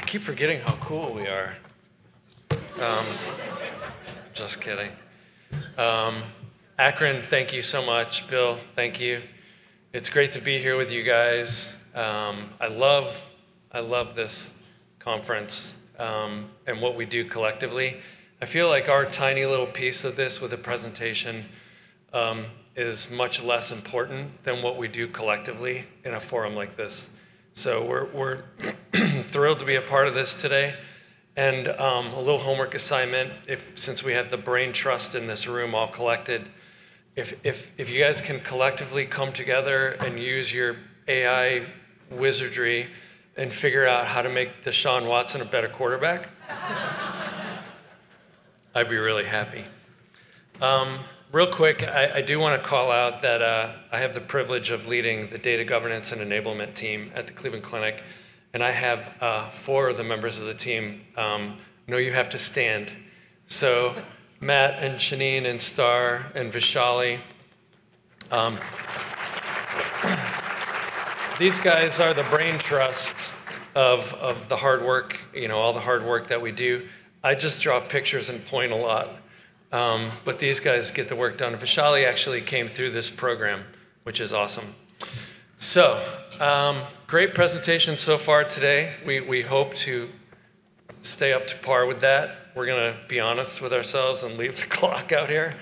keep forgetting how cool we are. Just kidding. Akron, thank you so much. Bill, thank you. It's great to be here with you guys. I love this conference and what we do collectively. I feel like our tiny little piece of this with a presentation is much less important than what we do collectively in a forum like this. So we're thrilled to be a part of this today. And a little homework assignment, since we have the brain trust in this room all collected, if you guys can collectively come together and use your AI wizardry and figure out how to make Deshaun Watson a better quarterback, I'd be really happy. Real quick, I do want to call out that I have the privilege of leading the data governance and enablement team at the Cleveland Clinic, and I have 4 of the members of the team know you have to stand. So Matt and Shanine and Star and Vishali, these guys are the brain trusts of the hard work, all the hard work that we do. I just draw pictures and point a lot. But these guys get the work done. Vishali actually came through this program, which is awesome. So, great presentation so far today. We hope to stay up to par with that. We're going to be honest with ourselves and leave the clock out here.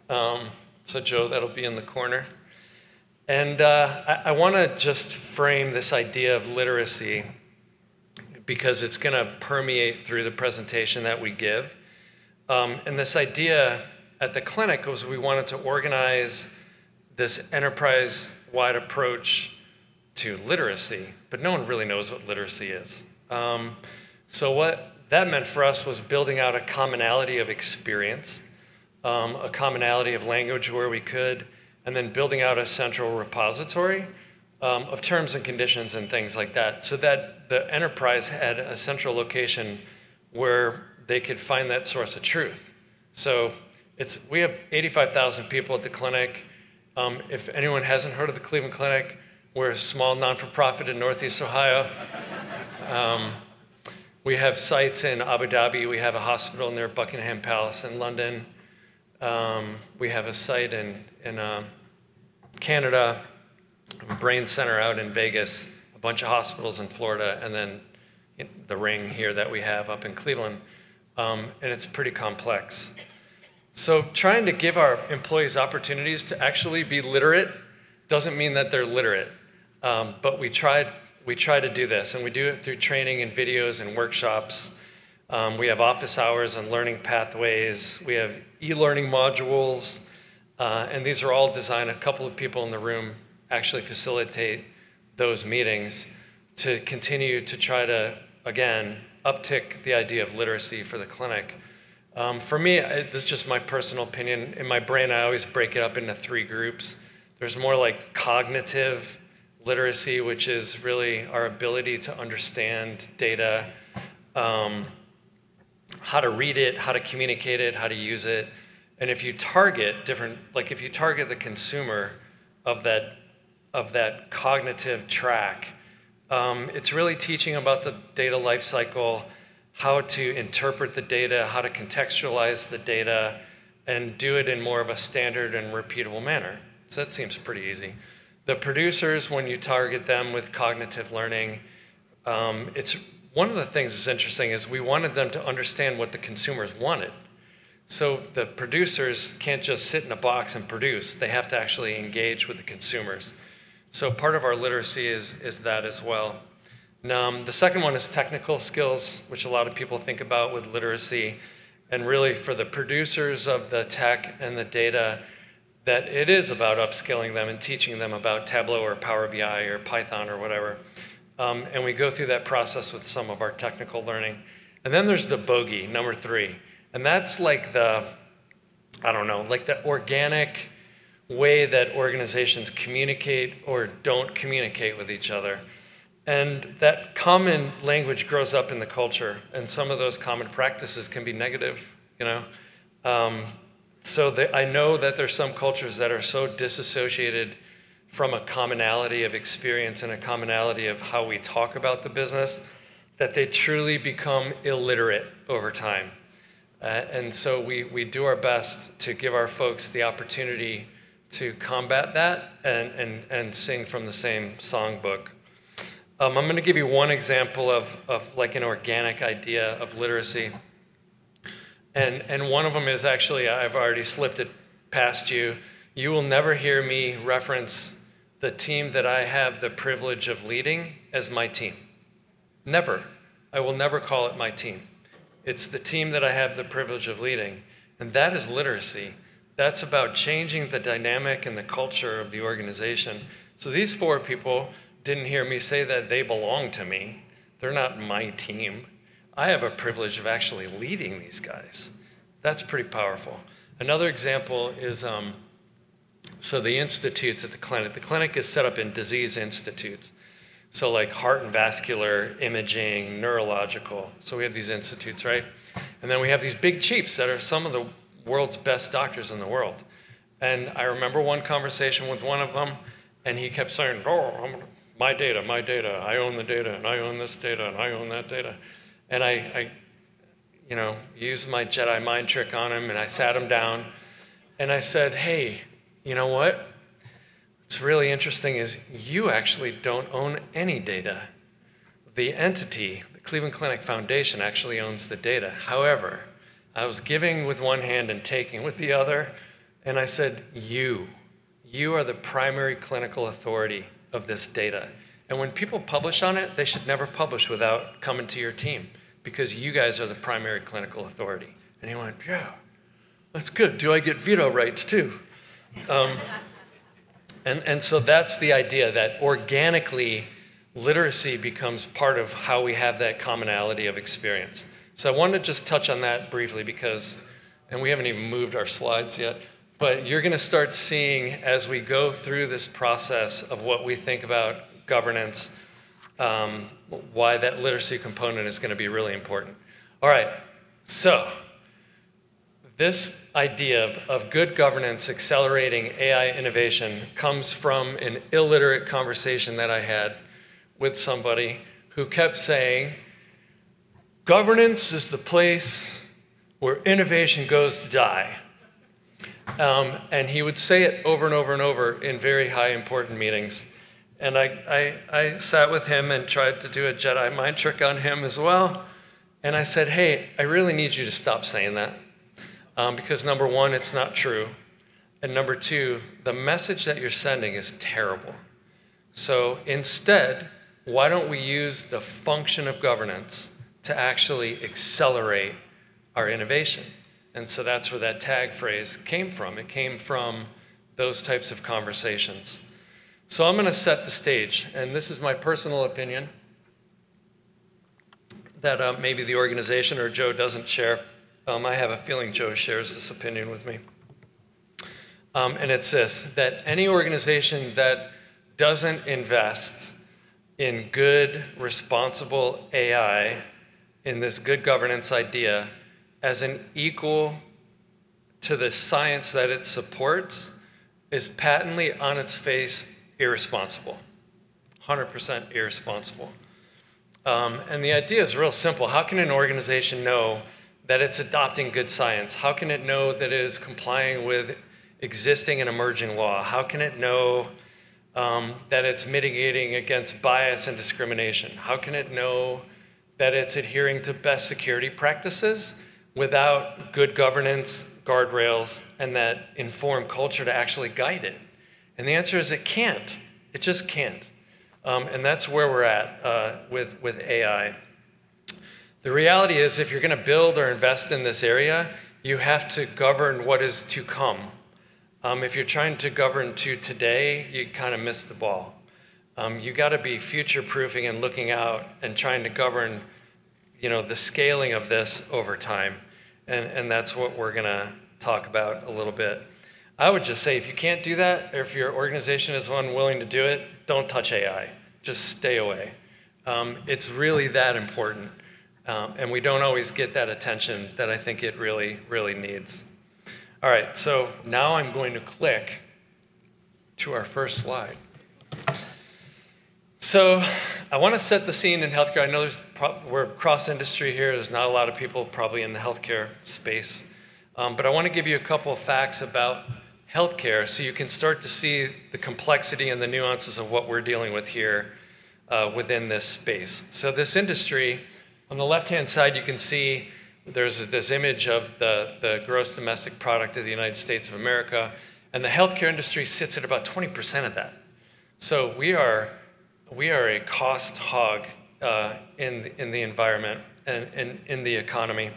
So Joe, that'll be in the corner. And I want to just frame this idea of literacy because it's going to permeate through the presentation that we give. And this idea at the clinic was we wanted to organize this enterprise-wide approach to literacy, but no one really knows what literacy is. So what that meant for us was building out a commonality of experience, a commonality of language where we could, and then building out a central repository of terms and conditions and things like that, so that the enterprise had a central location where they could find that source of truth. So we have 85,000 people at the clinic. If anyone hasn't heard of the Cleveland Clinic, we're a small non-for-profit in Northeast Ohio. We have sites in Abu Dhabi. We have a hospital near Buckingham Palace in London. We have a site in Canada, a brain center out in Vegas, a bunch of hospitals in Florida, and then the ring here that we have up in Cleveland. And it's pretty complex. So trying to give our employees opportunities to actually be literate doesn't mean that they're literate. But we try to do this, and we do it through training and videos and workshops. We have office hours and learning pathways. We have e-learning modules. And these are all designed, a couple of people in the room actually facilitate those meetings to continue to try to, again, uptick the idea of literacy for the clinic. For me, this is just my personal opinion. In my brain, I always break it up into 3 groups. There's more like cognitive literacy, which is really our ability to understand data, how to read it, how to communicate it, how to use it. And if you target if you target the consumer of that cognitive track, it's really teaching about the data lifecycle, how to interpret the data, how to contextualize the data, and do it in more of a standard and repeatable manner. So that seems pretty easy. The producers, when you target them with cognitive learning, it's one of the things that's interesting is we wanted them to understand what the consumers wanted. So the producers can't just sit in a box and produce. They have to actually engage with the consumers. So part of our literacy is that as well. The second one is technical skills, which a lot of people think about with literacy. And really for the producers of the tech and the data, that it is about upskilling them and teaching them about Tableau or Power BI or Python or whatever. And we go through that process with some of our technical learning. And then there's the bogey, number 3. And that's like the organic way that organizations communicate or don't communicate with each other. And that common language grows up in the culture, and some of those common practices can be negative, So I know that there's some cultures that are so disassociated from a commonality of experience and a commonality of how we talk about the business that they truly become illiterate over time. And so we do our best to give our folks the opportunity to combat that and sing from the same songbook. I'm going to give you one example of like an organic idea of literacy. And one of them is actually, I've already slipped it past you. You will never hear me reference the team that I have the privilege of leading as my team. Never. I will never call it my team. It's the team that I have the privilege of leading. And that is literacy. That's about changing the dynamic and the culture of the organization. So these 4 people didn't hear me say that they belong to me. They're not my team. I have a privilege of actually leading these guys. That's pretty powerful. Another example is, so the institutes at the clinic is set up in disease institutes. So like heart and vascular, imaging, neurological. So we have these institutes, right? And then we have these big chiefs that are some of the world's best doctors in the world. And I remember one conversation with one of them, and he kept saying, oh, my data, I own the data, and I own this data, and I own that data. And I used my Jedi mind trick on him, and I sat him down, and I said, hey, you know what? What's really interesting is you actually don't own any data. The entity, the Cleveland Clinic Foundation, actually owns the data. However, I was giving with one hand and taking with the other, and I said, you are the primary clinical authority of this data. And when people publish on it, they should never publish without coming to your team, because you guys are the primary clinical authority. And he went, yeah, that's good. Do I get veto rights too? And so that's the idea, that organically literacy becomes part of how we have that commonality of experience. So I wanted to just touch on that briefly because, and we haven't even moved our slides yet, but you're going to start seeing as we go through this process of what we think about governance, why that literacy component is going to be really important. All right, so this idea of good governance accelerating AI innovation comes from an illiterate conversation that I had with somebody who kept saying, governance is the place where innovation goes to die. And he would say it over and over and over in very high important meetings. And I sat with him and tried to do a Jedi mind trick on him as well. And I said, hey, I really need you to stop saying that. Because number one, it's not true. And number two, the message that you're sending is terrible. So instead, why don't we use the function of governance to actually accelerate our innovation? And so that's where that tag phrase came from. It came from those types of conversations. So I'm going to set the stage, and this is my personal opinion that maybe the organization or Joe doesn't share. I have a feeling Joe shares this opinion with me. And it's this, that any organization that doesn't invest in good, responsible AI, in this good governance idea, as an equal to the science that it supports, is patently on its face irresponsible, 100% irresponsible. And the idea is real simple. How can an organization know that it's adopting good science? How can it know that it is complying with existing and emerging law? How can it know that it's mitigating against bias and discrimination? How can it know that it's adhering to best security practices without good governance, guardrails, and that informed culture to actually guide it? And the answer is it can't. It just can't. And that's where we're at with AI. The reality is, if you're going to build or invest in this area, you have to govern what is to come. If you're trying to govern to today, you kind of miss the ball. You got to be future-proofing and looking out and trying to govern, the scaling of this over time. And that's what we're going to talk about a little bit. I would just say, if you can't do that, or if your organization is unwilling to do it, don't touch AI. Just stay away. It's really that important. And we don't always get that attention that I think it really, really needs. All right, so now I'm going to click to our first slide. So I want to set the scene in healthcare. I know we're cross-industry here. There's not a lot of people probably in the healthcare space. But I want to give you a couple of facts about healthcare so you can start to see the complexity and the nuances of what we're dealing with here within this space. So this industry, on the left-hand side, you can see there's this image of the gross domestic product of the United States of America, and the healthcare industry sits at about 20% of that. So we are a cost hog in the environment and in the economy.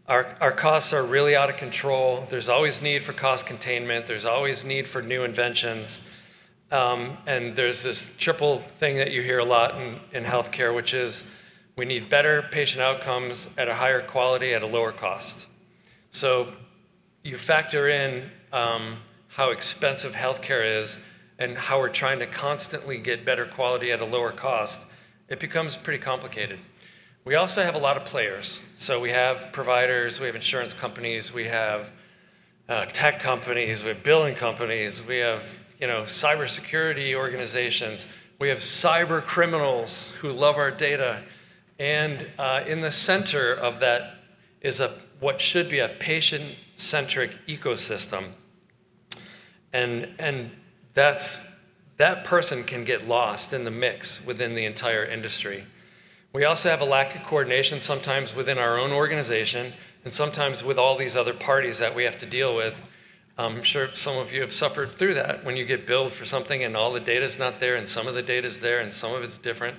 Our costs are really out of control. There's always need for cost containment. There's always need for new inventions. And there's this triple thing that you hear a lot in healthcare, which is we need better patient outcomes at a higher quality at a lower cost. So you factor in how expensive healthcare is and how we're trying to constantly get better quality at a lower cost, it becomes pretty complicated. We also have a lot of players. So we have providers, we have insurance companies, we have tech companies, we have billing companies, we have cybersecurity organizations, we have cyber criminals who love our data. And in the center of that is what should be a patient-centric ecosystem. And that person can get lost in the mix within the entire industry. We also have a lack of coordination sometimes within our own organization and sometimes with all these other parties that we have to deal with. I'm sure some of you have suffered through that when you get billed for something and all the data is not there and some of the data is there and some of it's different.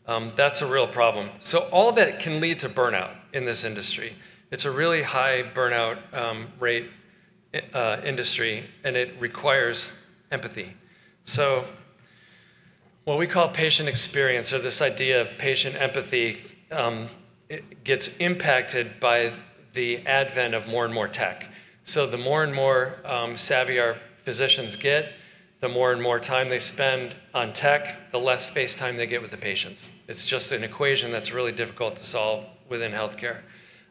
That's a real problem. So all that can lead to burnout in this industry. It's a really high burnout rate industry, and it requires empathy. So what we call patient experience, or this idea of patient empathy, it gets impacted by the advent of more and more tech. So the more and more savvy our physicians get, the more and more time they spend on tech, the less face time they get with the patients. It's just an equation that's really difficult to solve within healthcare.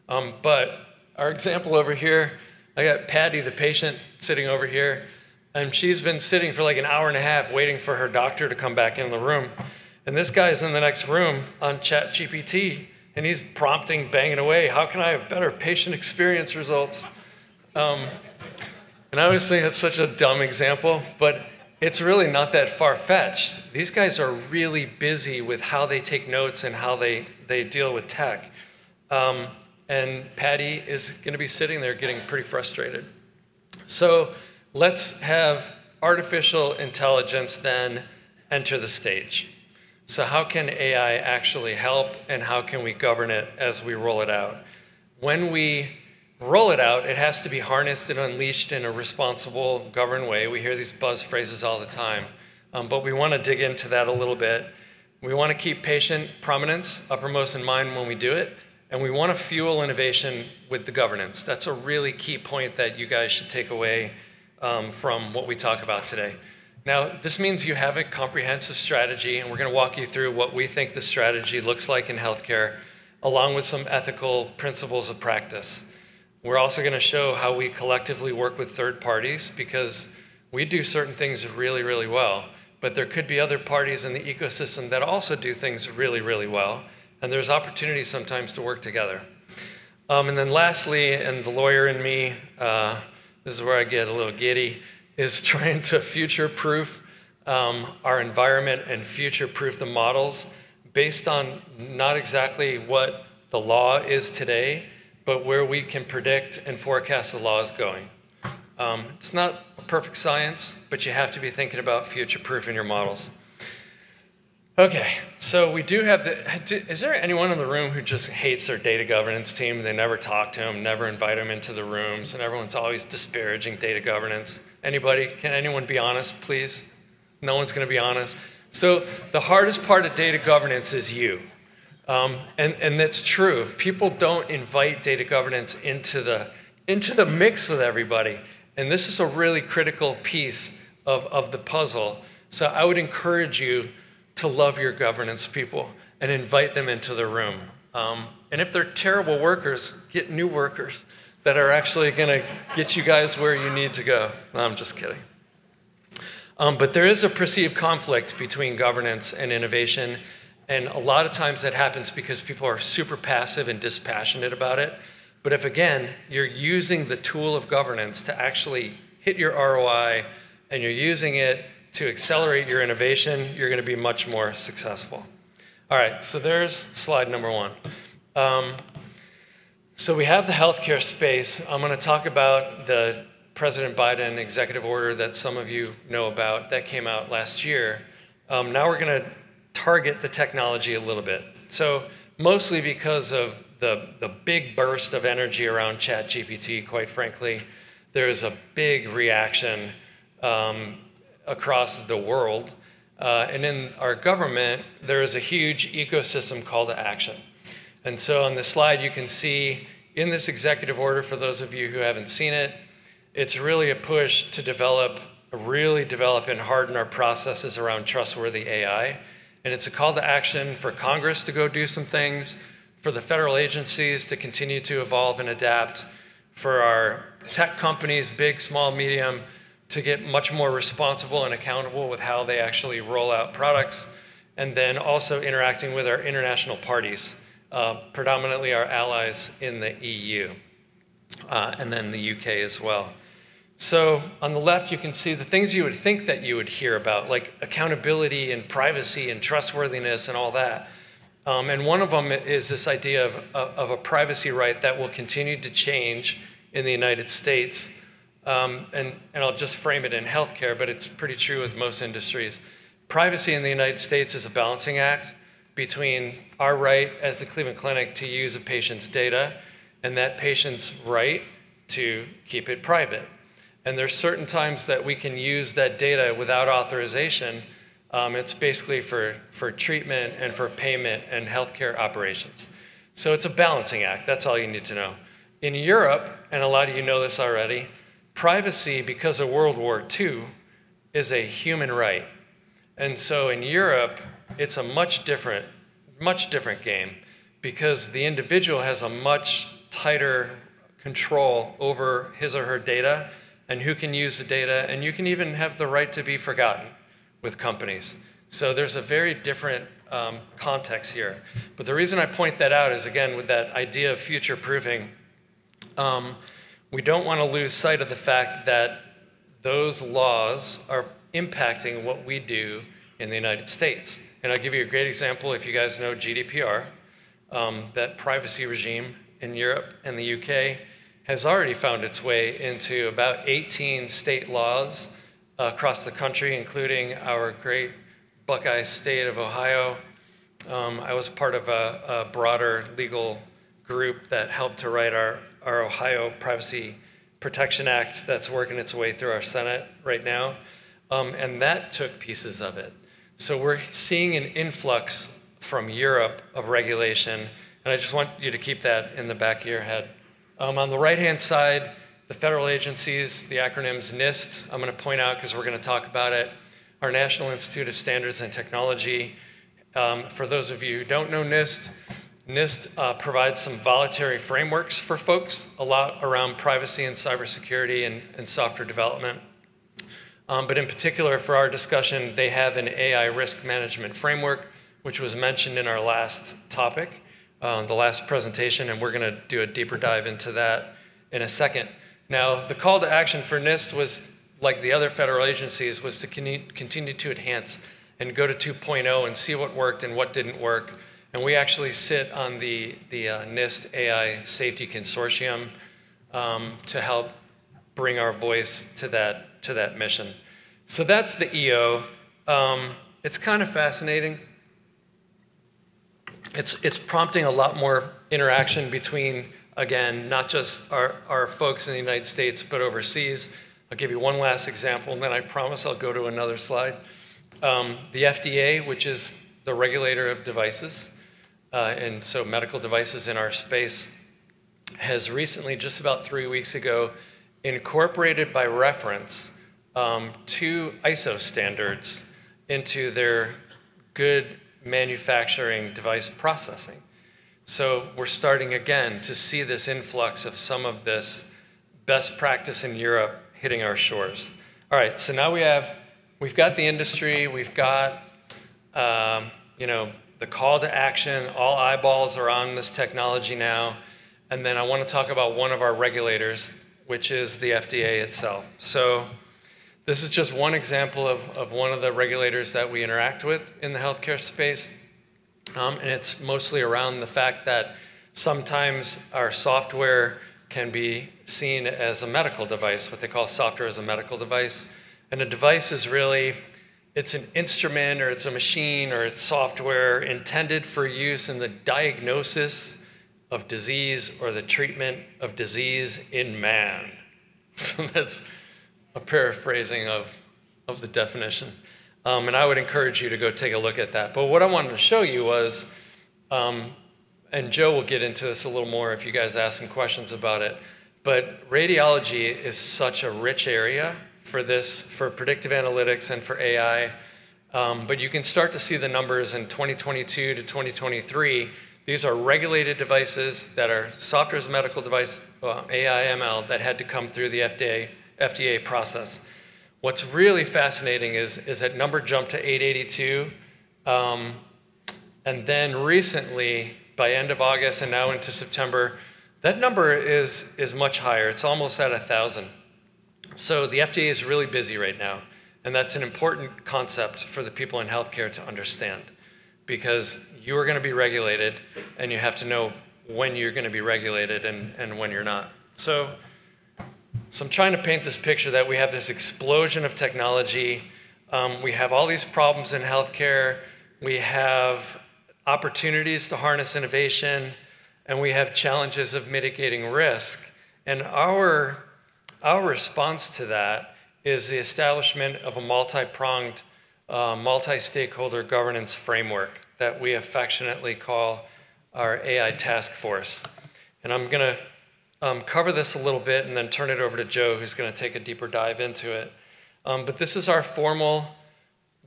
But our example over here, I got Patty, the patient, sitting over here. And she's been sitting for like an hour and a half waiting for her doctor to come back in the room. And this guy's in the next room on ChatGPT, and he's prompting, banging away, how can I have better patient experience results? And I always think it's such a dumb example, but it's really not that far-fetched. These guys are really busy with how they take notes and how they deal with tech. And Patty is going to be sitting there getting pretty frustrated. So let's have artificial intelligence then enter the stage. So how can AI actually help, and how can we govern it as we roll it out? When we roll it out, it has to be harnessed and unleashed in a responsible, governed way. We hear these buzz phrases all the time, but we want to dig into that a little bit. We want to keep patient prominence uppermost in mind when we do it, and we want to fuel innovation with the governance. That's a really key point that you guys should take away from what we talk about today. Now, this means you have a comprehensive strategy, and we're going to walk you through what we think the strategy looks like in healthcare, along with some ethical principles of practice. We're also going to show how we collectively work with third parties, because we do certain things really, really well, but there could be other parties in the ecosystem that also do things really, really well, and there's opportunities sometimes to work together. And then lastly, and the lawyer in me, this is where I get a little giddy, is trying to future-proof our environment and future-proof the models based on not exactly what the law is today, but where we can predict and forecast the law is going. It's not a perfect science, but you have to be thinking about future-proofing your models. Okay, so we do have is there anyone in the room who just hates their data governance team? They never talk to them, never invite them into the rooms, and everyone's always disparaging data governance. Anybody? Can anyone be honest, please? No one's going to be honest. So the hardest part of data governance is you. And that's true. People don't invite data governance into the mix with everybody. And this is a really critical piece of the puzzle. So I would encourage you to love your governance people and invite them into the room. And if they're terrible workers, get new workers that are actually going to get you guys where you need to go. No, I'm just kidding. But there is a perceived conflict between governance and innovation. And a lot of times that happens because people are super passive and dispassionate about it. But if, again, you're using the tool of governance to actually hit your ROI and you're using it to accelerate your innovation, you're going to be much more successful. All right, so there's slide number one. So we have the healthcare space. I'm going to talk about the President Biden executive order that some of you know about that came out last year. Now we're going to target the technology a little bit. So mostly because of the big burst of energy around ChatGPT, quite frankly, there's a big reaction across the world. And in our government, there is a huge ecosystem call to action. And so on this slide, you can see in this executive order, for those of you who haven't seen it, it's really a push to really develop and harden our processes around trustworthy AI. And it's a call to action for Congress to go do some things, for the federal agencies to continue to evolve and adapt, for our tech companies, big, small, medium, to get much more responsible and accountable with how they actually roll out products, and then also interacting with our international parties, predominantly our allies in the EU, and then the UK as well. So on the left, you can see the things you would think that you would hear about, like accountability and privacy and trustworthiness and all that. And one of them is this idea of a privacy right that will continue to change in the United States. And I'll just frame it in healthcare, but it's pretty true with most industries. Privacy in the United States is a balancing act between our right as the Cleveland Clinic to use a patient's data and that patient's right to keep it private. And there's certain times that we can use that data without authorization. It's basically for treatment and for payment and healthcare operations. So it's a balancing act. That's all you need to know. In Europe, and a lot of you know this already, privacy, because of World War II, is a human right. And so in Europe, it's a much different game because the individual has a much tighter control over his or her data and who can use the data, and you can even have the right to be forgotten with companies. So there's a very different context here. But the reason I point that out is, again, with that idea of future-proofing, we don't want to lose sight of the fact that those laws are impacting what we do in the United States. And I'll give you a great example. If you guys know GDPR, that privacy regime in Europe and the UK has already found its way into about 18 state laws across the country, including our great Buckeye state of Ohio. I was part of a broader legal group that helped to write our Ohio Privacy Protection Act that's working its way through our Senate right now. And that took pieces of it. So we're seeing an influx from Europe of regulation, and I just want you to keep that in the back of your head. On the right-hand side, the federal agencies, the acronym's NIST, I'm going to point out because we're going to talk about it, our National Institute of Standards and Technology. For those of you who don't know NIST, NIST provides some voluntary frameworks for folks, a lot around privacy and cybersecurity and software development. But in particular, for our discussion, they have an AI risk management framework, which was mentioned in our last topic, the last presentation, and we're going to do a deeper dive into that in a second. Now, the call to action for NIST was, like the other federal agencies, was to continue to enhance and go to 2.0 and see what worked and what didn't work. And we actually sit on the NIST AI Safety Consortium to help bring our voice to that mission. So that's the EO. It's kind of fascinating. It's prompting a lot more interaction between, again, not just our folks in the United States, but overseas. I'll give you one last example, and then I promise I'll go to another slide. The FDA, which is the regulator of devices, and so medical devices in our space, has recently, just about 3 weeks ago, incorporated by reference 2 ISO standards into their good manufacturing device processing. So we're starting again to see this influx of some of this best practice in Europe hitting our shores. All right, so now we have we've got the industry, we've got, the call to action, all eyeballs are on this technology now. And then I want to talk about one of our regulators, which is the FDA itself. So this is just one example of one of the regulators that we interact with in the healthcare space. And it's mostly around the fact that sometimes our software can be seen as a medical device, what they call software as a medical device. And a device is really, it's an instrument or it's a machine or it's software intended for use in the diagnosis of disease or the treatment of disease in man. So that's a paraphrasing of the definition. And I would encourage you to go take a look at that. But what I wanted to show you was, and Joe will get into this a little more if you guys ask him questions about it, but radiology is such a rich area for this, for predictive analytics and for AI. But you can start to see the numbers in 2022 to 2023. These are regulated devices that are software as a medical device, AI, ML, that had to come through the FDA process. What's really fascinating is that number jumped to 882. And then recently, by end of August and now into September, that number is much higher. It's almost at 1,000. So the FDA is really busy right now. And that's an important concept for the people in healthcare to understand, because you are going to be regulated and you have to know when you're going to be regulated and when you're not. So I'm trying to paint this picture that we have this explosion of technology. We have all these problems in healthcare. We have opportunities to harness innovation, and we have challenges of mitigating risk. And our response to that is the establishment of a multi-pronged, multi-stakeholder governance framework that we affectionately call our AI task force. And I'm going to cover this a little bit and then turn it over to Joe, who's going to take a deeper dive into it. But this is our formal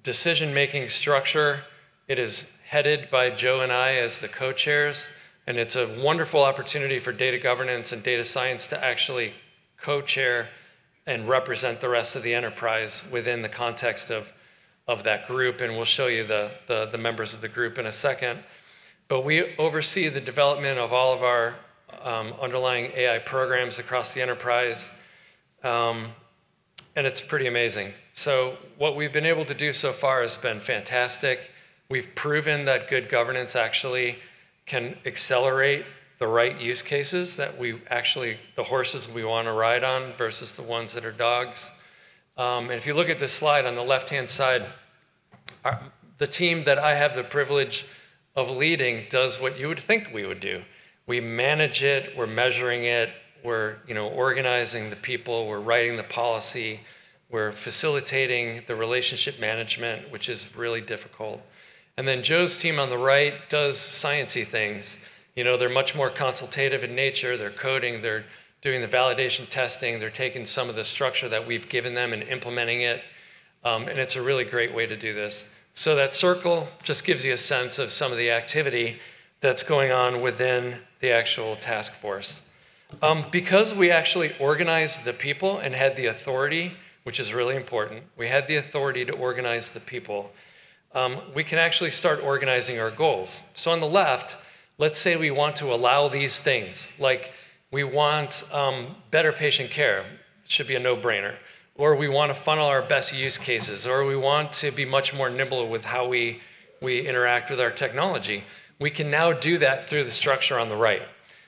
decision-making structure. It is headed by Joe and I as the co-chairs, and it's a wonderful opportunity for data governance and data science to actually co-chair and represent the rest of the enterprise within the context of that group, and we'll show you the members of the group in a second. But we oversee the development of all of our underlying AI programs across the enterprise, and it's pretty amazing. So what we've been able to do so far has been fantastic. We've proven that good governance actually can accelerate the right use cases, that the horses we want to ride on versus the ones that are dogs. And if you look at this slide on the left-hand side, the team that I have the privilege of leading does what you would think we would do. We manage it, we're measuring it, we're organizing the people, we're writing the policy, we're facilitating the relationship management, which is really difficult. And then Joe's team on the right does sciencey things. They're much more consultative in nature. They're coding, they're doing the validation testing, they're taking some of the structure that we've given them and implementing it. And it's a really great way to do this. So that circle just gives you a sense of some of the activity that's going on within the actual task force. Because we actually organized the people and had the authority, which is really important, we had the authority to organize the people, we can actually start organizing our goals. So on the left, let's say we want to allow these things, like we want better patient care, it should be a no-brainer, or we want to funnel our best use cases, or we want to be much more nimble with how we interact with our technology. We can now do that through the structure on the right.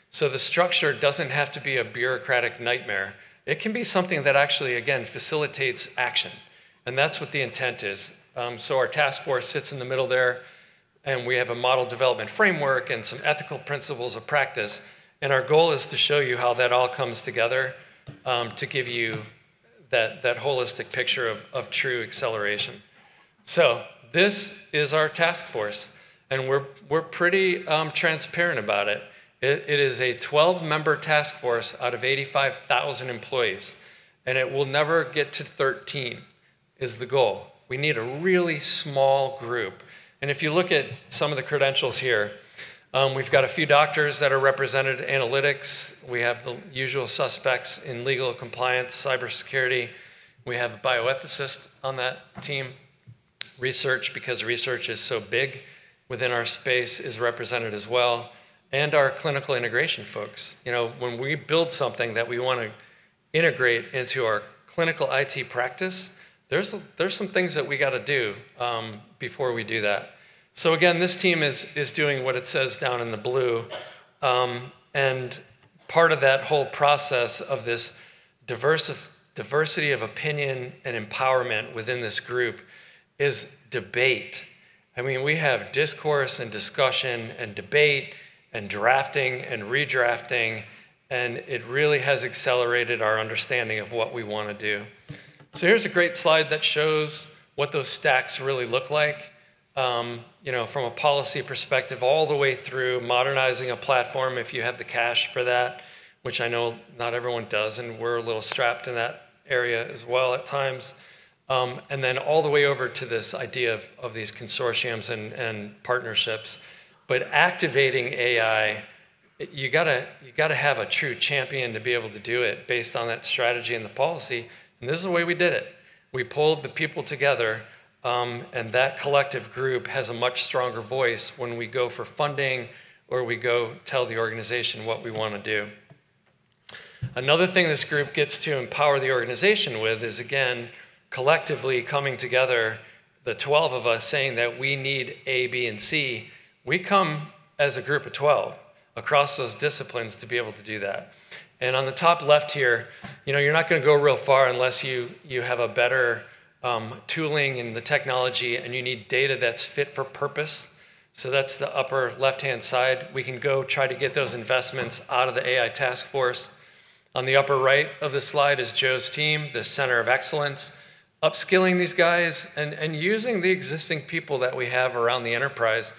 So the structure doesn't have to be a bureaucratic nightmare. It can be something that actually, again, facilitates action. And that's what the intent is. So our task force sits in the middle there, and we have a model development framework and some ethical principles of practice. And our goal is to show you how that all comes together to give you that holistic picture of true acceleration. So this is our task force, and we're pretty transparent about it. It is a 12-member task force out of 85,000 employees, and it will never get to 13 is the goal. We need a really small group. And if you look at some of the credentials here, we've got a few doctors that are represented, analytics. We have the usual suspects in legal compliance, cybersecurity, We have a bioethicist on that team. Research, because research is so big within our space, is represented as well. And our clinical integration folks. You know, when we build something that we want to integrate into our clinical IT practice, there's some things that we got to do before we do that. So again, this team is doing what it says down in the blue. And part of that whole process of this diversity of opinion and empowerment within this group is debate. I mean, we have discourse and discussion and debate and drafting and redrafting, and it really has accelerated our understanding of what we want to do. So here's a great slide that shows what those stacks really look like, you know, from a policy perspective, all the way through modernizing a platform if you have the cash for that, which I know not everyone does, and we're a little strapped in that area as well at times. And then all the way over to this idea of these consortiums and partnerships. But activating AI, you gotta have a true champion to be able to do it based on that strategy and the policy. And this is the way we did it. We pulled the people together, and that collective group has a much stronger voice when we go for funding or we go tell the organization what we want to do. Another thing this group gets to empower the organization with is, again, collectively coming together, the 12 of us saying that we need A, B, and C. We come as a group of 12 across those disciplines to be able to do that. And on the top left here, you know, you're not going to go real far unless you have a better tooling and the technology, and you need data that's fit for purpose. So that's the upper left-hand side. We can go try to get those investments out of the AI task force. On the upper right of the slide is Joe's team, the Center of Excellence, upskilling these guys and using the existing people that we have around the enterprise,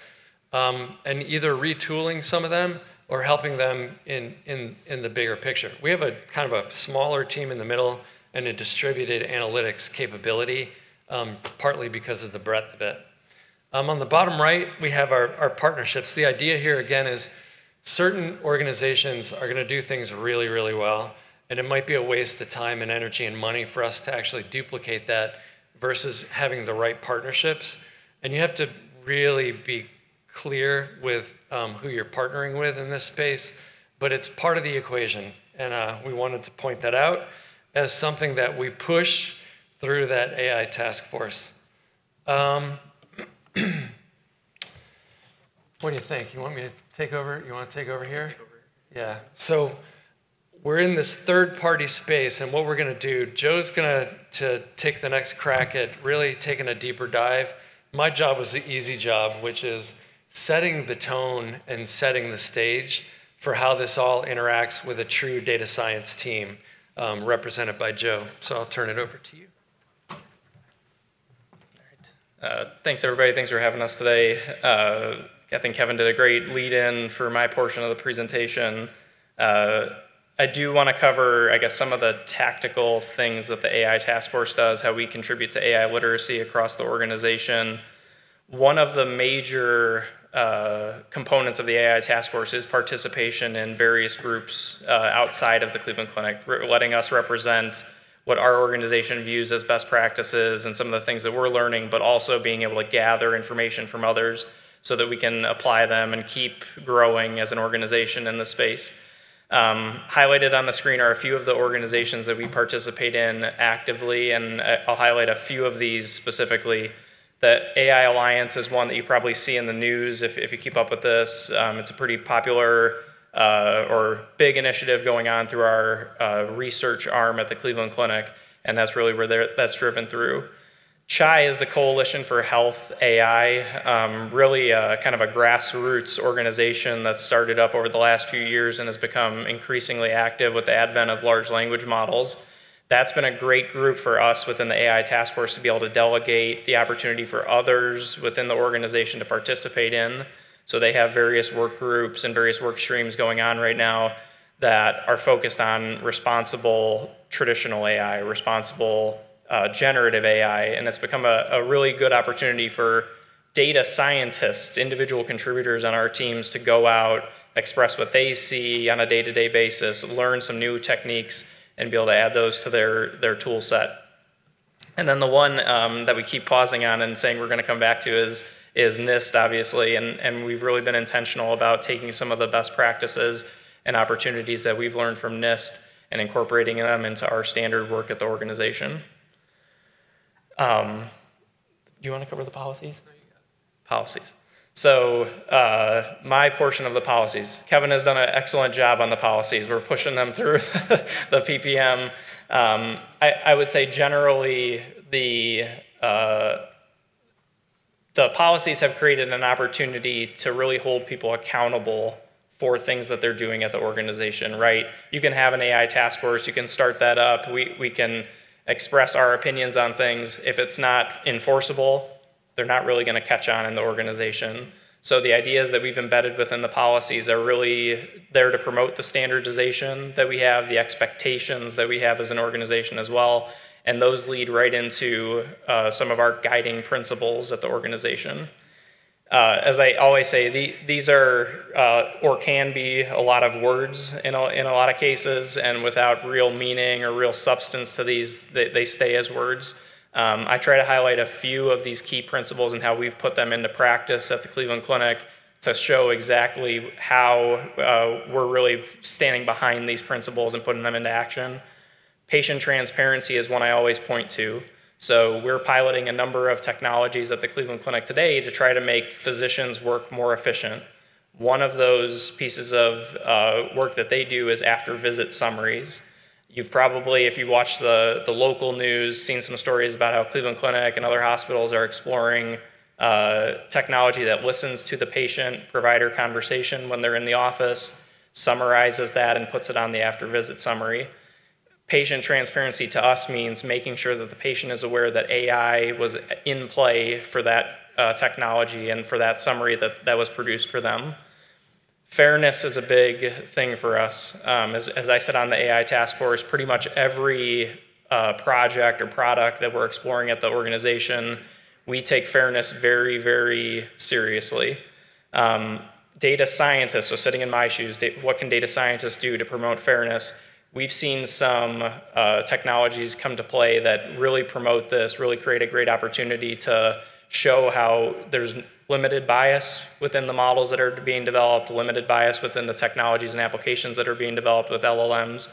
and either retooling some of them or helping them in the bigger picture. We have a kind of a smaller team in the middle and a distributed analytics capability, partly because of the breadth of it. On the bottom right, we have our partnerships. The idea here, again, is certain organizations are going to do things really, really well, and it might be a waste of time and energy and money for us to actually duplicate that versus having the right partnerships. And you have to really be clear with who you're partnering with in this space, but it's part of the equation. And we wanted to point that out as something that we push through that AI task force. What do you think? You want me to take over? You want to take over here? Take over. Yeah. So we're in this third-party space, and what we're going to do, Joe's going to take the next crack at really taking a deeper dive. My job was the easy job, which is setting the tone and setting the stage for how this all interacts with a true data science team represented by Joe. So I'll turn it over to you. All right. Thanks, everybody. Thanks for having us today. I think Kevin did a great lead-in for my portion of the presentation. I do want to cover, I guess, some of the tactical things that the AI task force does, how we contribute to AI literacy across the organization. One of the major components of the AI task force is participation in various groups outside of the Cleveland Clinic, letting us represent what our organization views as best practices and some of the things that we're learning, but also being able to gather information from others so that we can apply them and keep growing as an organization in this space. Highlighted on the screen are a few of the organizations that we participate in actively, and I'll highlight a few of these specifically. The AI Alliance is one that you probably see in the news if you keep up with this. It's a pretty popular or big initiative going on through our research arm at the Cleveland Clinic, and that's really where that's driven through. CHI is the Coalition for Health AI, really kind of a grassroots organization that started up over the last few years and has become increasingly active with the advent of large language models. That's been a great group for us within the AI task force to be able to delegate the opportunity for others within the organization to participate in. So they have various work groups and various work streams going on right now that are focused on responsible traditional AI, responsible generative AI, and it's become a really good opportunity for data scientists, individual contributors on our teams to go out, express what they see on a day-to-day basis, learn some new techniques, and be able to add those to their tool set. And then the one that we keep pausing on and saying we're going to come back to is NIST, obviously, and we've really been intentional about taking some of the best practices and opportunities that we've learned from NIST and incorporating them into our standard work at the organization. Do you want to cover the policies? Policies. So my portion of the policies. Kevin has done an excellent job on the policies. We're pushing them through the PPM. I would say generally the policies have created an opportunity to really hold people accountable for things that they're doing at the organization, right? You can have an AI task force, you can start that up, we can express our opinions on things. If it's not enforceable, they're not really going to catch on in the organization. So the ideas that we've embedded within the policies are really there to promote the standardization that we have, the expectations that we have as an organization as well, and those lead right into some of our guiding principles at the organization. As I always say, these are or can be a lot of words in a lot of cases, and without real meaning or real substance to these, they stay as words. I try to highlight a few of these key principles and how we've put them into practice at the Cleveland Clinic to show exactly how we're really standing behind these principles and putting them into action. Patient transparency is one I always point to. So we're piloting a number of technologies at the Cleveland Clinic today to try to make physicians' work more efficient. One of those pieces of work that they do is after visit summaries. You've probably, if you watch the local news, seen some stories about how Cleveland Clinic and other hospitals are exploring technology that listens to the patient-provider conversation when they're in the office, summarizes that, and puts it on the after-visit summary. Patient transparency to us means making sure that the patient is aware that AI was in play for that technology and for that summary that was produced for them. Fairness is a big thing for us. As I said on the AI task force, pretty much every project or product that we're exploring at the organization, we take fairness very, very seriously. Data scientists, so sitting in my shoes, what can data scientists do to promote fairness? We've seen some technologies come to play that really promote this, really create a great opportunity to show how there's limited bias within the models that are being developed, limited bias within the technologies and applications that are being developed with LLMs.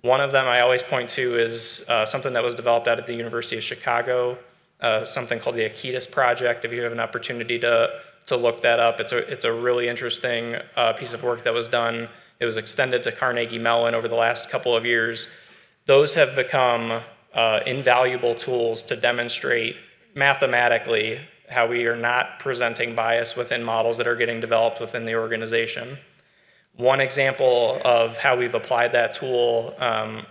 One of them I always point to is something that was developed out at the University of Chicago, something called the CITA project. If you have an opportunity to look that up, it's a really interesting piece of work that was done. It was extended to Carnegie Mellon over the last couple of years. Those have become invaluable tools to demonstrate mathematically how we are not presenting bias within models that are getting developed within the organization. One example of how we've applied that tool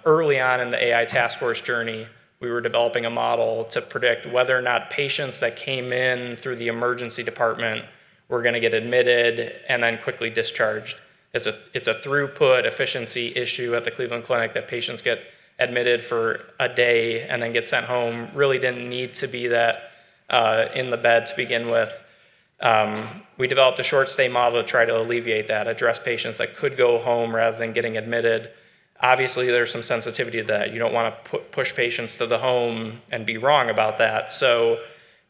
early on in the AI task force journey, we were developing a model to predict whether or not patients that came in through the emergency department were going to get admitted and then quickly discharged. It's a throughput efficiency issue at the Cleveland Clinic that patients get admitted for a day and then get sent home. Really didn't need to be that in the bed to begin with. We developed a short stay model to try to alleviate that, address patients that could go home rather than getting admitted. Obviously, there's some sensitivity to that. You don't want to push patients to the home and be wrong about that. So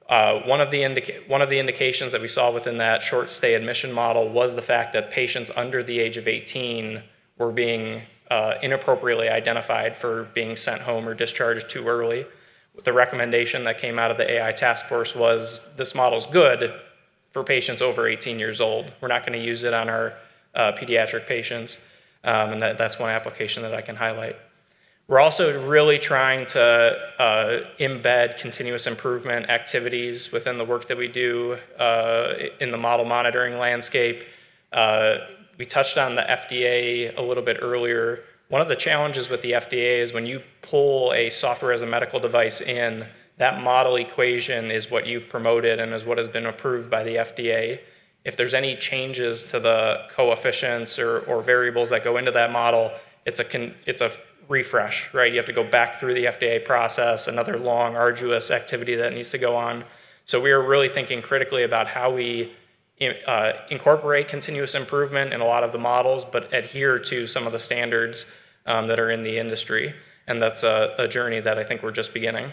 one of the indications that we saw within that short stay admission model was the fact that patients under the age of 18 were being inappropriately identified for being sent home or discharged too early. The recommendation that came out of the AI task force was this model's good for patients over 18 years old. We're not going to use it on our pediatric patients, and that's one application that I can highlight. We're also really trying to embed continuous improvement activities within the work that we do in the model monitoring landscape. We touched on the FDA a little bit earlier. One of the challenges with the FDA is when you pull a software as a medical device in, that model equation is what you've promoted and is what has been approved by the FDA. If there's any changes to the coefficients or variables that go into that model, it's a refresh, right? You have to go back through the FDA process, another long, arduous activity that needs to go on. So we are really thinking critically about how we incorporate continuous improvement in a lot of the models, but adhere to some of the standards that are in the industry. And that's a journey that I think we're just beginning.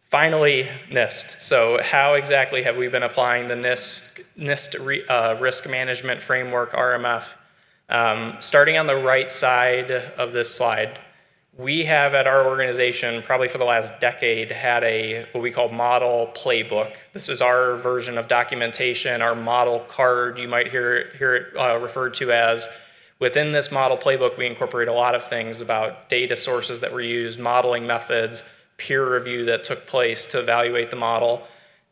Finally, NIST. So how exactly have we been applying the NIST risk management framework, RMF? Starting on the right side of this slide, we have at our organization, probably for the last decade, had what we call model playbook. This is our version of documentation, our model card, you might hear it referred to as. Within this model playbook, we incorporate a lot of things about data sources that were used, modeling methods, peer review that took place to evaluate the model.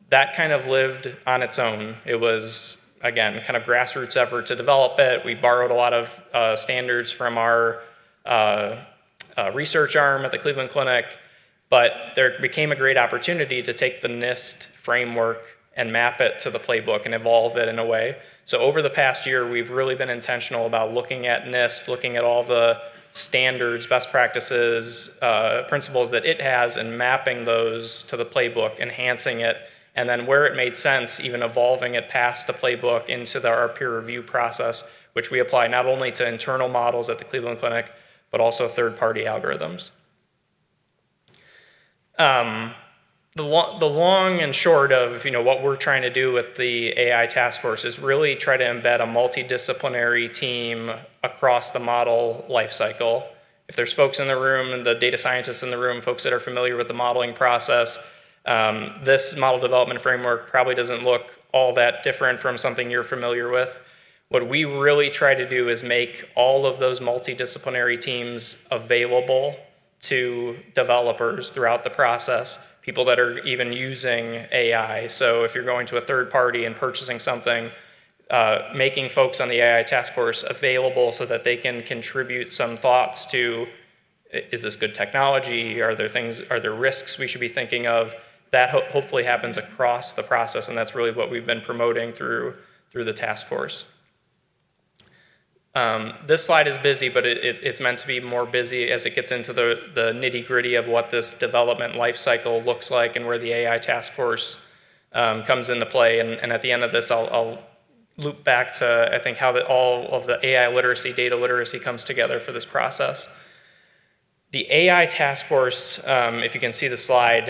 That kind of lived on its own. It was, again, kind of grassroots effort to develop it. We borrowed a lot of standards from our research arm at the Cleveland Clinic, but there became a great opportunity to take the NIST framework and map it to the playbook and evolve it in a way. So over the past year, we've really been intentional about looking at NIST, looking at all the standards, best practices, principles that it has, and mapping those to the playbook, enhancing it, and then where it made sense, even evolving it past the playbook into our peer review process, which we apply not only to internal models at the Cleveland Clinic, but also third-party algorithms. The long and short of what we're trying to do with the AI task force is really try to embed a multidisciplinary team across the model lifecycle. If there's folks in the room, and the data scientists in the room, folks that are familiar with the modeling process, this model development framework probably doesn't look all that different from something you're familiar with. What we really try to do is make all of those multidisciplinary teams available to developers throughout the process, people that are even using AI. So if you're going to a third party and purchasing something, making folks on the AI task force available so that they can contribute some thoughts to, is this good technology? Are there risks we should be thinking of? That hopefully happens across the process, and that's really what we've been promoting through the task force. This slide is busy, but it's meant to be more busy as it gets into the nitty-gritty of what this development life cycle looks like and where the AI task force comes into play. And at the end of this, I'll loop back to, I think, how all of the AI literacy, data literacy comes together for this process. The AI task force, if you can see the slide,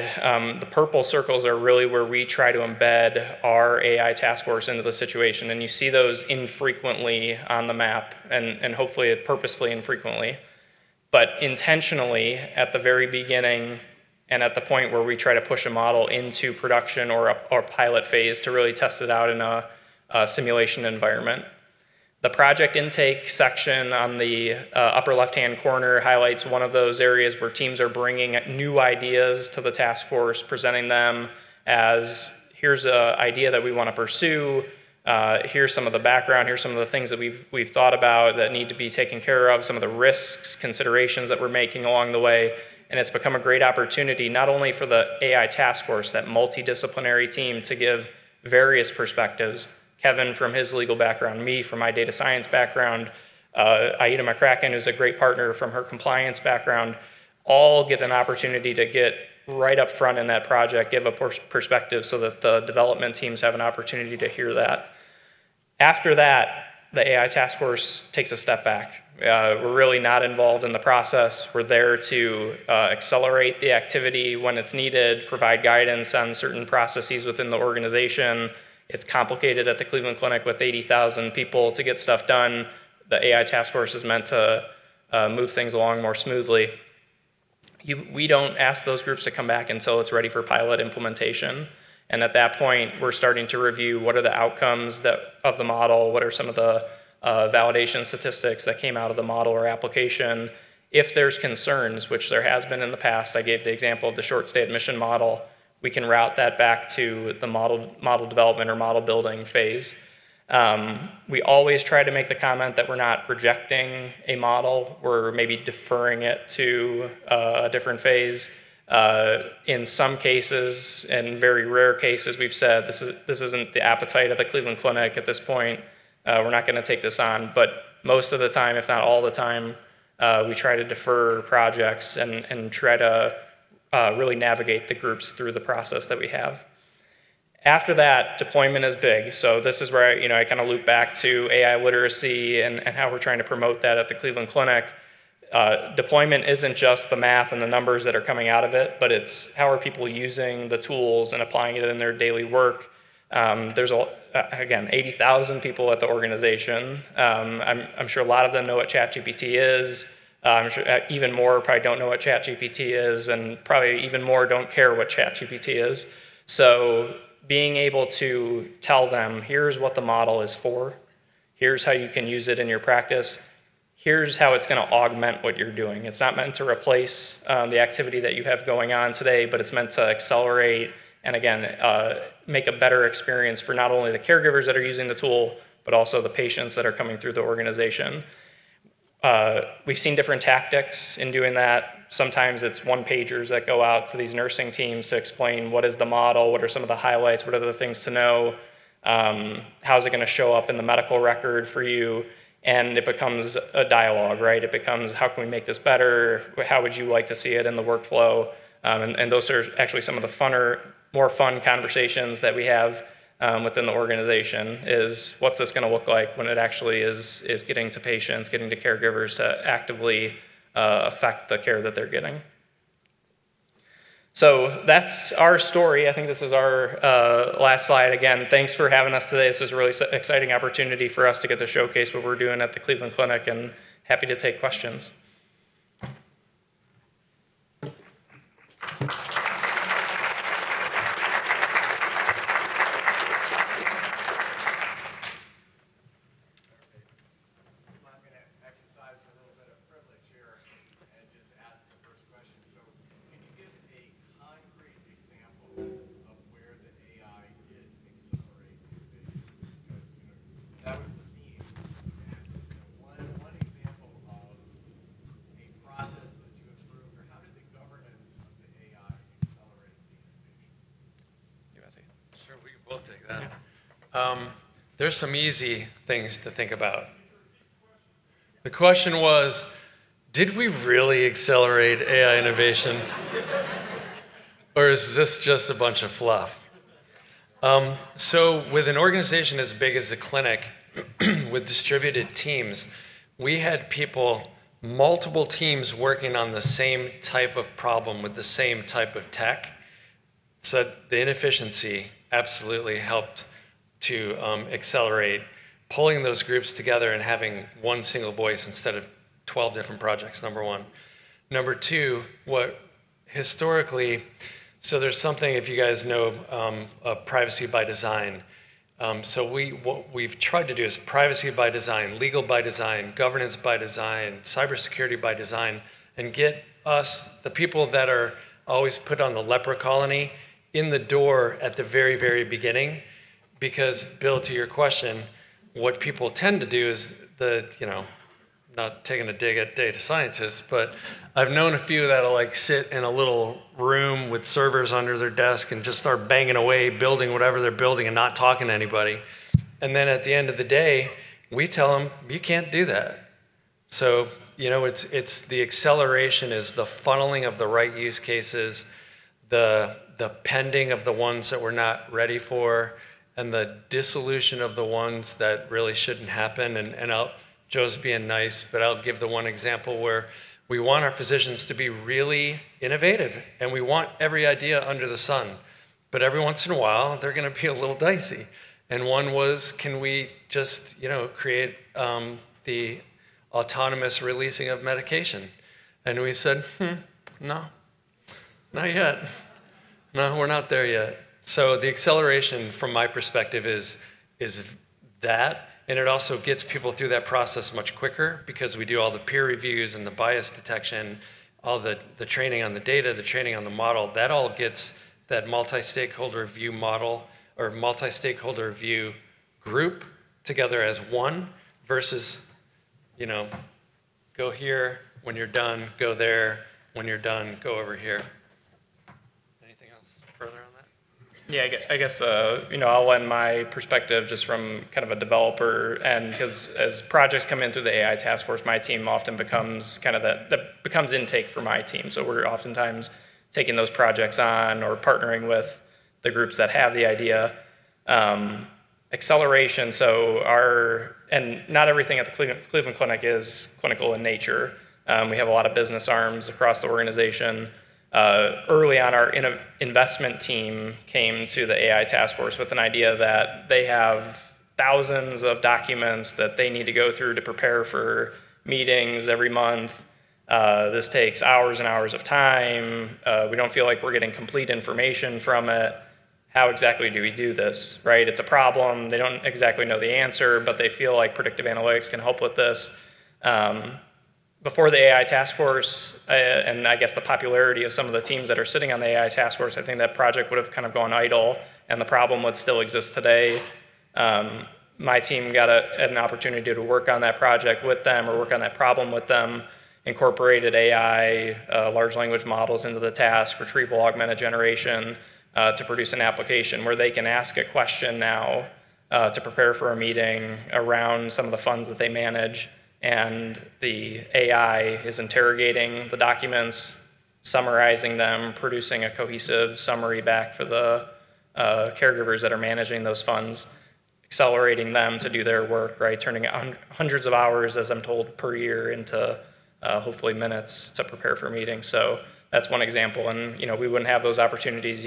the purple circles are really where we try to embed our AI task force into the situation. And you see those infrequently on the map, and hopefully purposefully infrequently. But intentionally, at the very beginning, and at the point where we try to push a model into production or pilot phase to really test it out in a simulation environment. The project intake section on the upper left-hand corner highlights one of those areas where teams are bringing new ideas to the task force, presenting them as, here's an idea that we want to pursue, here's some of the background, here's some of the things that we've thought about that need to be taken care of, some of the risks, considerations that we're making along the way. And it's become a great opportunity not only for the AI task force, that multidisciplinary team, to give various perspectives. Kevin from his legal background, me from my data science background, Aida McCracken, who's a great partner from her compliance background, all get an opportunity to get right up front in that project, give a perspective so that the development teams have an opportunity to hear that. After that, the AI task force takes a step back. We're really not involved in the process. We're there to accelerate the activity when it's needed, provide guidance on certain processes within the organization. It's complicated at the Cleveland Clinic with 80,000 people to get stuff done. The AI task force is meant to move things along more smoothly. We don't ask those groups to come back until it's ready for pilot implementation. And at that point, we're starting to review what are the outcomes of the model, what are some of the validation statistics that came out of the model or application. If there's concerns, which there has been in the past, I gave the example of the short stay admission model, we can route that back to the model development or model building phase. We always try to make the comment that we're not rejecting a model, we're maybe deferring it to a different phase. In some cases, and very rare cases, we've said this isn't the appetite of the Cleveland Clinic at this point, we're not gonna take this on, but most of the time, if not all the time, we try to defer projects and try to really navigate the groups through the process that we have. After that, deployment is big. So this is where I kind of loop back to AI literacy and how we're trying to promote that at the Cleveland Clinic. deployment isn't just the math and the numbers that are coming out of it, but it's how are people using the tools and applying it in their daily work. There's, again, 80,000 people at the organization. I'm sure a lot of them know what ChatGPT is. I'm sure even more probably don't know what ChatGPT is, and probably even more don't care what ChatGPT is. So being able to tell them, here's what the model is for, here's how you can use it in your practice, here's how it's going to augment what you're doing. It's not meant to replace the activity that you have going on today, but it's meant to accelerate and, again, make a better experience for not only the caregivers that are using the tool, but also the patients that are coming through the organization. We've seen different tactics in doing that. Sometimes it's one-pagers that go out to these nursing teams to explain what is the model, what are some of the highlights, what are the things to know, how's it going to show up in the medical record for you, and it becomes a dialogue, right? It becomes, how can we make this better? How would you like to see it in the workflow? And those are actually some of the more fun conversations that we have within the organization is, what's this going to look like when it actually is getting to patients, getting to caregivers to actively affect the care that they're getting. So that's our story. I think this is our last slide. Again, thanks for having us today. This is a really exciting opportunity for us to get to showcase what we're doing at the Cleveland Clinic, and happy to take questions. There's some easy things to think about. The question was, did we really accelerate AI innovation? Or is this just a bunch of fluff? So with an organization as big as the clinic, with distributed teams, we had people, multiple teams working on the same type of problem with the same type of tech. So the inefficiency absolutely helped to accelerate pulling those groups together and having one single voice instead of 12 different projects, number one. Number two, what historically, so there's something, if you guys know, of privacy by design. So what we've tried to do is privacy by design, legal by design, governance by design, cybersecurity by design, and get us, the people that are always put on the leper colony, in the door at the very, very beginning. Because, Bill, to your question, what people tend to do is not taking a dig at data scientists, but I've known a few that'll like sit in a little room with servers under their desk and just start banging away, building whatever they're building and not talking to anybody. And then at the end of the day, we tell them, you can't do that. So, it's the acceleration is the funneling of the right use cases, the pending of the ones that we're not ready for, and the dissolution of the ones that really shouldn't happen. And Joe's being nice, but I'll give the one example where we want our physicians to be really innovative, and we want every idea under the sun. But every once in a while, they're going to be a little dicey. And one was, can we just, create the autonomous releasing of medication? And we said, no, not yet. No, we're not there yet. So the acceleration, from my perspective, is that, and it also gets people through that process much quicker because we do all the peer reviews and the bias detection, all the training on the data, the training on the model. That all gets that multi-stakeholder view model or multi-stakeholder view group together as one versus, go here, when you're done, go there, when you're done, go over here. Anything else further on that? Yeah, I guess, I'll lend my perspective just from kind of a developer, and because as projects come in through the AI task force, my team often becomes kind of that becomes intake for my team. So we're oftentimes taking those projects on or partnering with the groups that have the idea. Acceleration, and not everything at the Cleveland Clinic is clinical in nature. We have a lot of business arms across the organization. Early on, our investment team came to the AI task force with an idea that they have thousands of documents that they need to go through to prepare for meetings every month. This takes hours and hours of time. We don't feel like we're getting complete information from it. How exactly do we do this, right? It's a problem. They don't exactly know the answer, but they feel like predictive analytics can help with this. Before the AI task force, and I guess the popularity of some of the teams that are sitting on the AI task force, I think that project would have kind of gone idle, and the problem would still exist today. My team got an opportunity to work on that project with them, or work on that problem with them, incorporated AI, large language models into the task, retrieval augmented generation, to produce an application where they can ask a question now to prepare for a meeting around some of the funds that they manage, and the AI is interrogating the documents, summarizing them, producing a cohesive summary back for the caregivers that are managing those funds, accelerating them to do their work, right? Turning hundreds of hours, as I'm told, per year into hopefully minutes to prepare for meetings. So that's one example, and we wouldn't have those opportunities.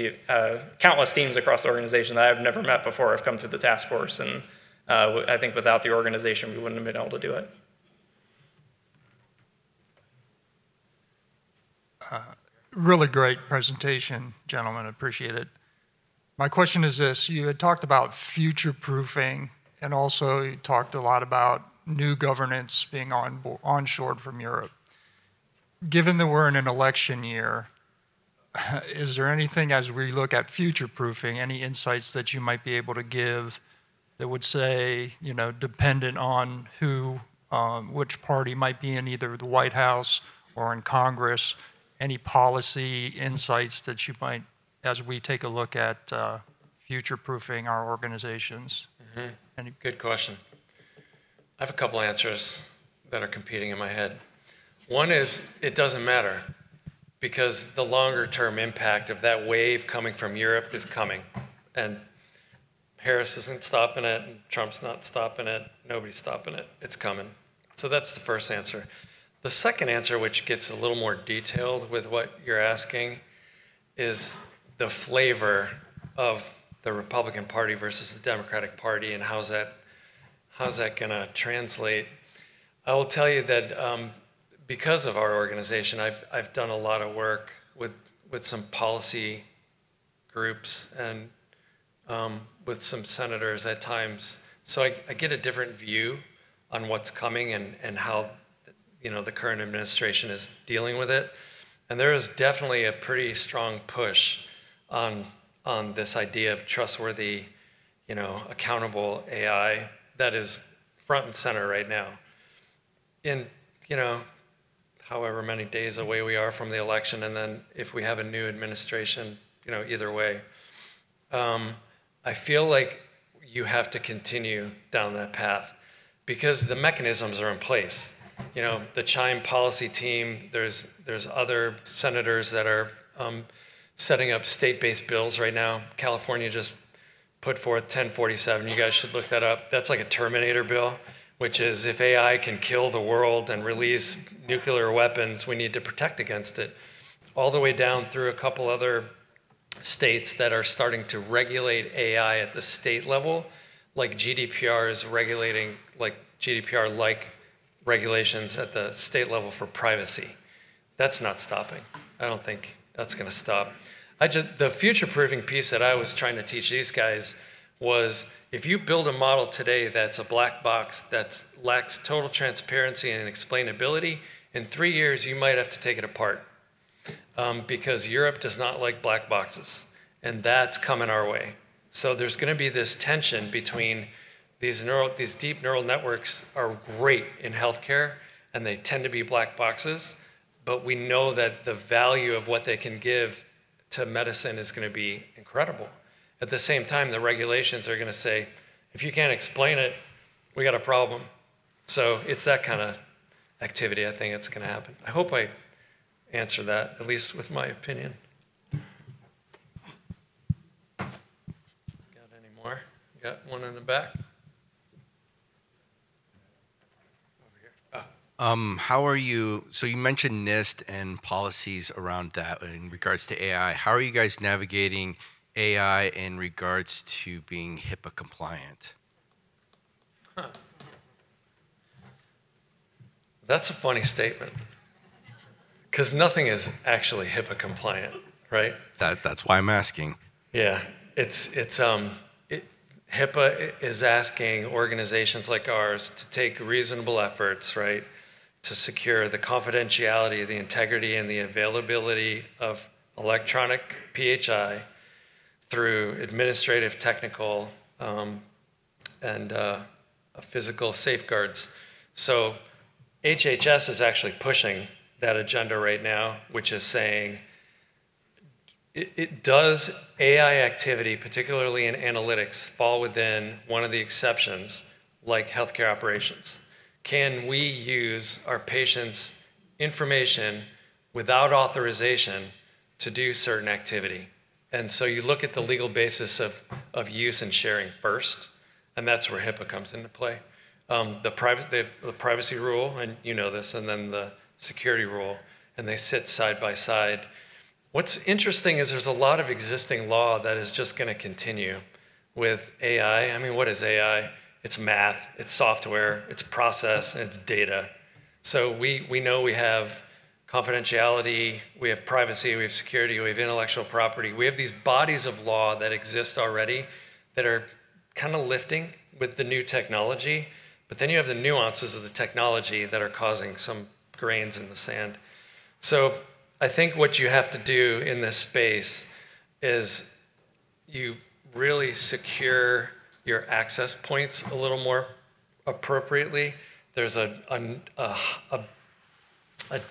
Countless teams across the organization that I've never met before have come through the task force, and I think without the organization, we wouldn't have been able to do it. Really great presentation, gentlemen. Appreciate it. My question is this: you had talked about future-proofing, and also you talked a lot about new governance being onshored from Europe. Given that we're in an election year, is there anything, as we look at future-proofing, any insights that you might be able to give that would say, dependent on who, which party might be in either the White House or in Congress, any policy insights that you might, as we take a look at future-proofing our organizations? Mm-hmm. Good question. I have a couple answers that are competing in my head. One is, it doesn't matter, because the longer-term impact of that wave coming from Europe is coming. And Harris isn't stopping it, and Trump's not stopping it, nobody's stopping it. It's coming. So that's the first answer. The second answer, which gets a little more detailed with what you're asking, is the flavor of the Republican Party versus the Democratic Party, and how's that gonna translate. I will tell you that because of our organization, I've done a lot of work with some policy groups and with some senators at times. So I get a different view on what's coming and how the current administration is dealing with it. And there is definitely a pretty strong push on this idea of trustworthy, accountable AI that is front and center right now. In, however many days away we are from the election, and then if we have a new administration, either way, I feel like you have to continue down that path because the mechanisms are in place. The Chime policy team, there's other senators that are setting up state-based bills right now. California just put forth 1047. You guys should look that up. That's like a Terminator bill, which is if AI can kill the world and release nuclear weapons, we need to protect against it. All the way down through a couple other states that are starting to regulate AI at the state level, like GDPR is regulating, like GDPR-like regulations at the state level for privacy. That's not stopping. I don't think that's gonna stop. The future-proofing piece that I was trying to teach these guys was, if you build a model today that's a black box that lacks total transparency and explainability, in 3 years you might have to take it apart because Europe does not like black boxes, and that's coming our way. So there's gonna be this tension between these deep neural networks are great in healthcare, and they tend to be black boxes, but we know that the value of what they can give to medicine is going to be incredible. At the same time, the regulations are going to say, if you can't explain it, we got a problem. So it's that kind of activity I think it's going to happen. I hope I answered that, at least with my opinion. Got any more? Got one in the back? Over here. Oh, How are you? So you mentioned NIST and policies around that in regards to AI. How are you guys navigating AI in regards to being HIPAA compliant? That's a funny statement, because nothing is actually HIPAA compliant, right? That's why I'm asking. Yeah, HIPAA is asking organizations like ours to take reasonable efforts, right, to secure the confidentiality, the integrity, and the availability of electronic PHI through administrative, technical, and physical safeguards. So HHS is actually pushing that agenda right now, which is saying, does AI activity, particularly in analytics, fall within one of the exceptions, like healthcare operations? Can we use our patients' information without authorization to do certain activity? And so you look at the legal basis of use and sharing first, and that's where HIPAA comes into play. The privacy rule, and you know this, and then the security rule, and they sit side by side. What's interesting is there's a lot of existing law that is just going to continue with AI. I mean, what is AI? It's math, it's software, it's process, and it's data. So we know we have confidentiality, we have privacy, we have security, we have intellectual property. We have these bodies of law that exist already that are kind of lifting with the new technology, but then you have the nuances of the technology that are causing some grains in the sand. So I think what you have to do in this space is you really secure your access points a little more appropriately. There's a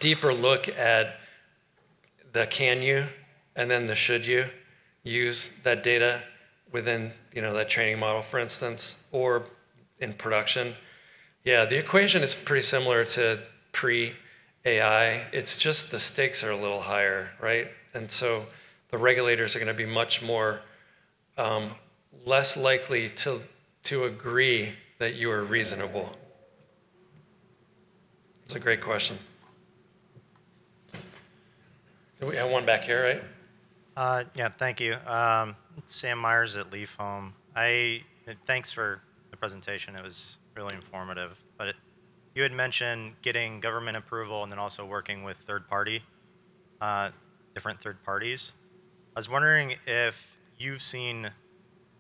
deeper look at the can you and then the should you use that data within that training model, for instance, or in production. Yeah, the equation is pretty similar to pre-AI. It's just the stakes are a little higher, right? And so the regulators are going to be much more less likely to agree that you are reasonable. It's a great question. Do we have one back here, right? Yeah, thank you. Sam Myers at Leaf Home. Thanks for the presentation. It was really informative. But you had mentioned getting government approval and then also working with different third parties. I was wondering if you've seen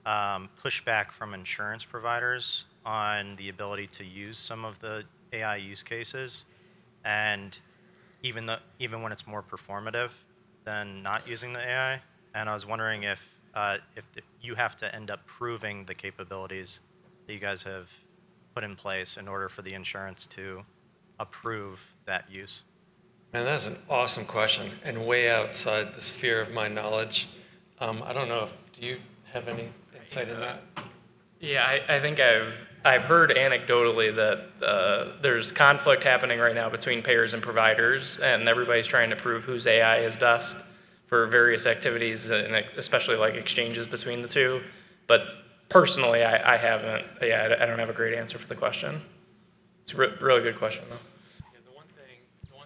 pushback from insurance providers on the ability to use some of the AI use cases, and even when it's more performative than not using the AI. And I was wondering if you have to end up proving the capabilities that you guys have put in place in order for the insurance to approve that use. Man, that's an awesome question and way outside the sphere of my knowledge. I don't know do you have any insight in that? Yeah, I think I've heard anecdotally that there's conflict happening right now between payers and providers, and everybody's trying to prove whose AI is best for various activities, and especially like exchanges between the two. But personally, I haven't. Yeah, I don't have a great answer for the question. It's a really good question, though. Yeah, the one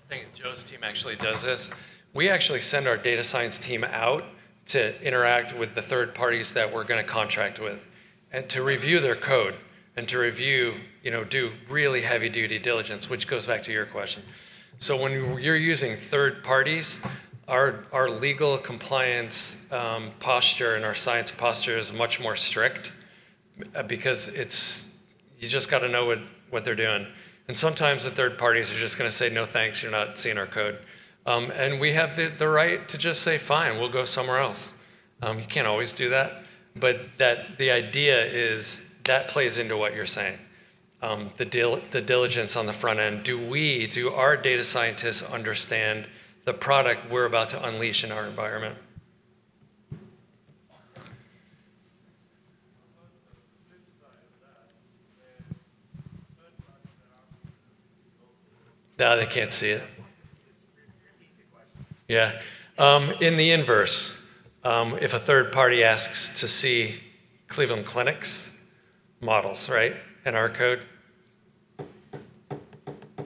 thing Joe's team actually does this. We actually send our data science team out to interact with the third parties that we're going to contract with, and to review their code, and to review, do really heavy duty diligence, which goes back to your question. So when you're using third parties, our legal compliance posture and our science posture is much more strict, because you just got to know what they're doing. And sometimes the third parties are just going to say, no thanks, you're not seeing our code. And we have the right to just say, fine, we'll go somewhere else. You can't always do that, but the idea is that plays into what you're saying. The diligence on the front end. Do our data scientists understand the product we're about to unleash in our environment? No, they can't see it. Yeah. In the inverse, if a third party asks to see Cleveland Clinic's models, right, in our code,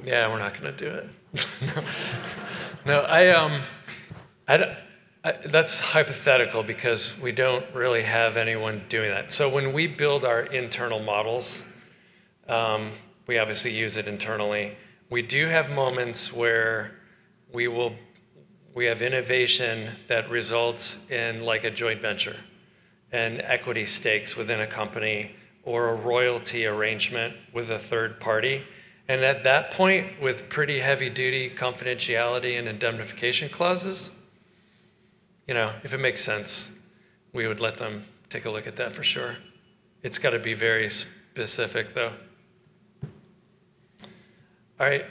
Yeah, we're not going to do it. No, that's hypothetical because we don't really have anyone doing that. So when we build our internal models, we obviously use it internally. We do have moments where we have innovation that results in like a joint venture and equity stakes within a company or a royalty arrangement with a third party. And at that point, with pretty heavy duty confidentiality and indemnification clauses, if it makes sense, we would let them take a look at that for sure. It's got to be very specific though. All right,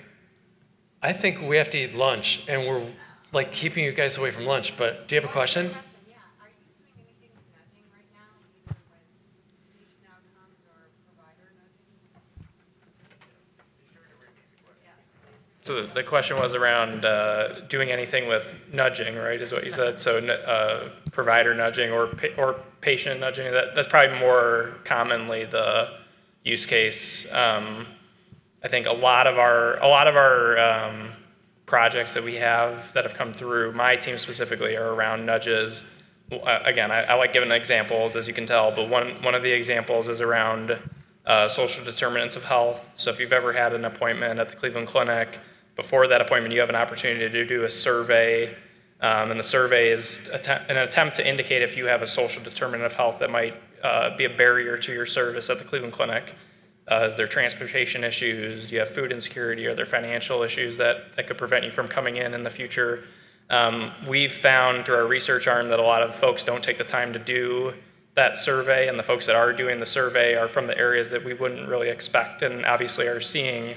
I think we have to eat lunch and we're like keeping you guys away from lunch, but do you have a question? Yeah. Are you doing anything with nudging right now, either with patient outcomes or provider nudging? So the question was around doing anything with nudging, right, is what you said. So provider nudging or patient nudging, that's probably more commonly the use case. I think a lot of our projects that we have that have come through my team specifically are around nudges. Again, I like giving examples, as you can tell, but one of the examples is around social determinants of health. So if you've ever had an appointment at the Cleveland Clinic, before that appointment you have an opportunity to do a survey, and the survey is an attempt to indicate if you have a social determinant of health that might be a barrier to your service at the Cleveland Clinic. Is there transportation issues? Do you have food insecurity? Are there financial issues that could prevent you from coming in the future? We've found through our research arm that a lot of folks don't take the time to do that survey, and the folks that are doing the survey are from the areas that we wouldn't really expect and obviously are seeing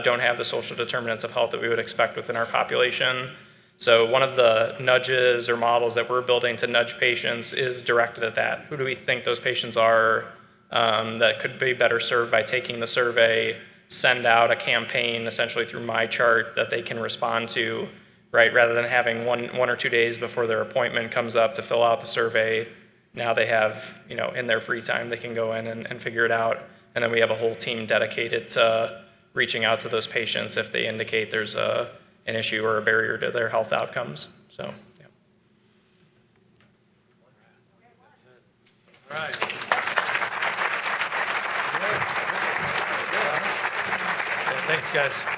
don't have the social determinants of health that we would expect within our population. So one of the nudges or models that we're building to nudge patients is directed at that. Who do we think those patients are that could be better served by taking the survey, send out a campaign essentially through MyChart that they can respond to, right? Rather than having one or 2 days before their appointment comes up to fill out the survey, now they have, in their free time, they can go in and figure it out. And then we have a whole team dedicated to reaching out to those patients if they indicate there's an issue or a barrier to their health outcomes. So, yeah. All right. Thanks, guys.